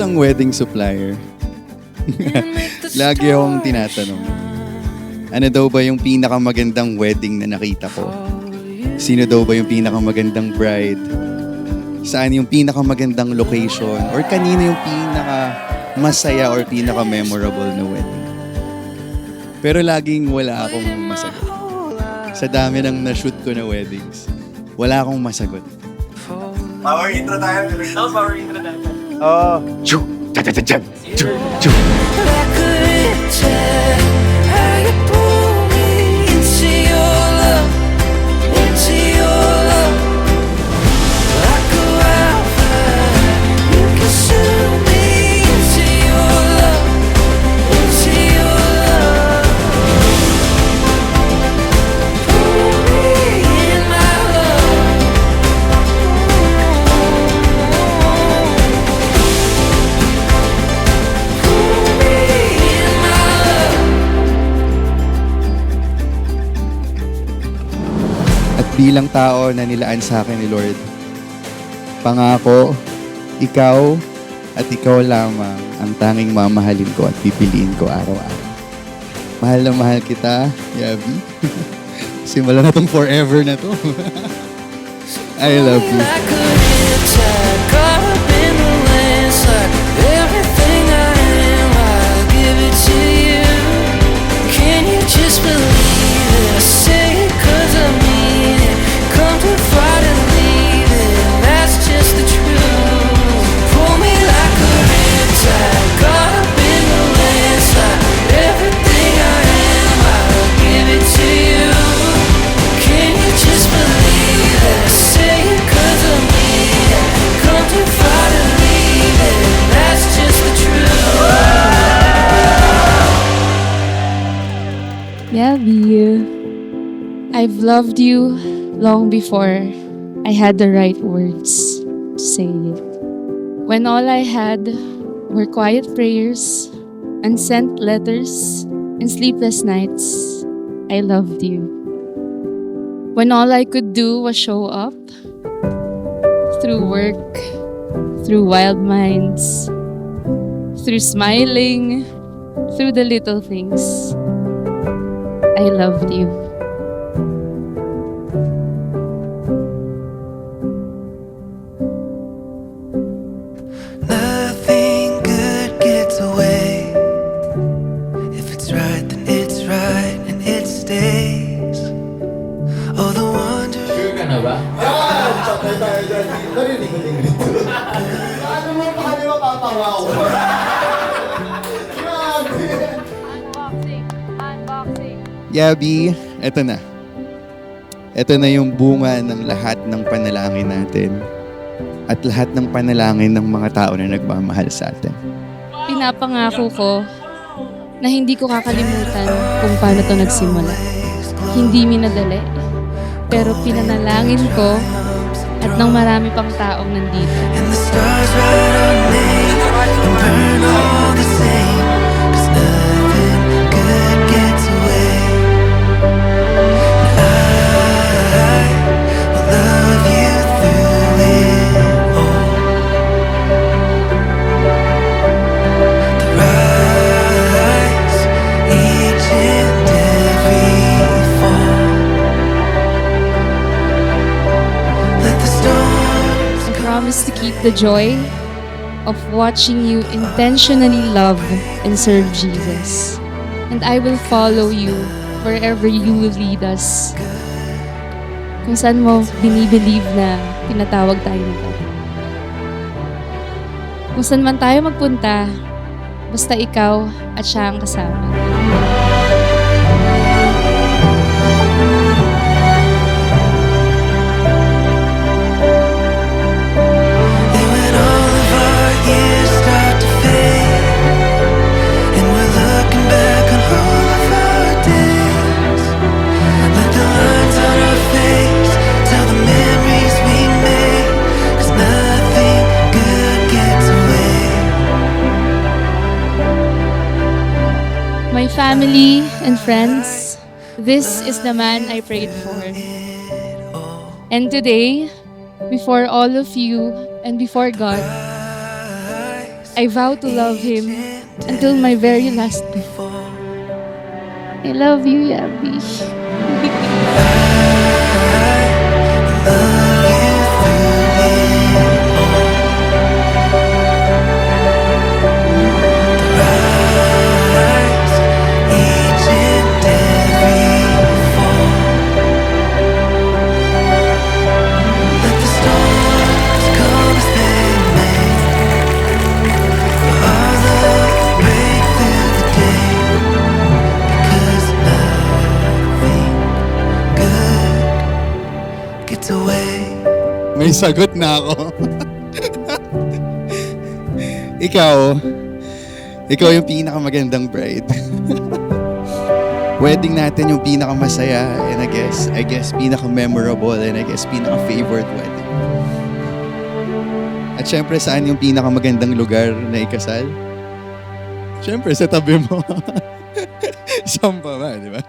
isang wedding supplier. Lagi akong tinatanong, ano daw ba yung pinakamagandang wedding na nakita ko? Sino daw ba yung pinakamagandang bride? Saan yung pinakamagandang location? Or kanino yung pinakamasaya or pinaka-memorable na wedding? Pero laging wala akong masagot. Sa dami ng na-shoot ko na weddings, wala akong masagot. Power intro tayo. Power intro tayo. Oo. Choo! Cha-cha-cha-cha! Choo! Choo! Bilang tao na nilaan sa akin ni Lord, pangako, ikaw at ikaw lamang ang tanging mamahalin ko at pipiliin ko araw-araw. Mahal na mahal kita, Yabi. Simula na tong forever na to. I love you. Yabi, I've loved you long before I had the right words to say it. When all I had were quiet prayers, unsent letters, and sleepless nights, I loved you. When all I could do was show up through work, through wild minds, through smiling, through the little things, I loved you. Nothing good gets away. If it's right, then it's right and it stays. Oh, the wonder. Sure ka na ba? Sakay tayo dyan. Narinig ko din dito. Ano mo pa kami mapatawa ko? Yabi, eto na. Eto na yung bunga ng lahat ng panalangin natin at lahat ng panalangin ng mga tao na nagmamahal sa atin. Pinapangako ko na hindi ko kakalimutan kung paano to nagsimula. Hindi minadali, pero pinanalangin ko at ng marami pang taong nandito. And the stars right on me and burn all the same. 'Cause nothing good gets away. And I will love you through it all. The rise, each and every fall. Let the storms I promise to keep the joy of watching you intentionally love and serve Jesus. And I will follow you wherever you will lead us. Kung saan mo binibelieve na tinatawag tayo nito. Kung saan man tayo magpunta, basta ikaw at siya ang kasama. And when all of our years start to fade, and we're looking back on all of our days, let the lines on our face tell the memories we made. 'Cause nothing good gets away. My family and friends, this is the man I prayed for. And today, before all of you and before God, I vow to love him until my very last breath. I love you, Yabby. Each and every fall. Let the storms come as they may. Our love break through the day. Because nothing good gets away. May sagot na ako. Ikaw yung pinakamagandang bride. Wedding natin yung pinakamasaya and I guess pinaka-memorable and I guess pinaka-favorite wedding. At syempre, saan yung pinakamagandang lugar na ikasal? Syempre, sa tabi mo. Saan pa ba, di ba?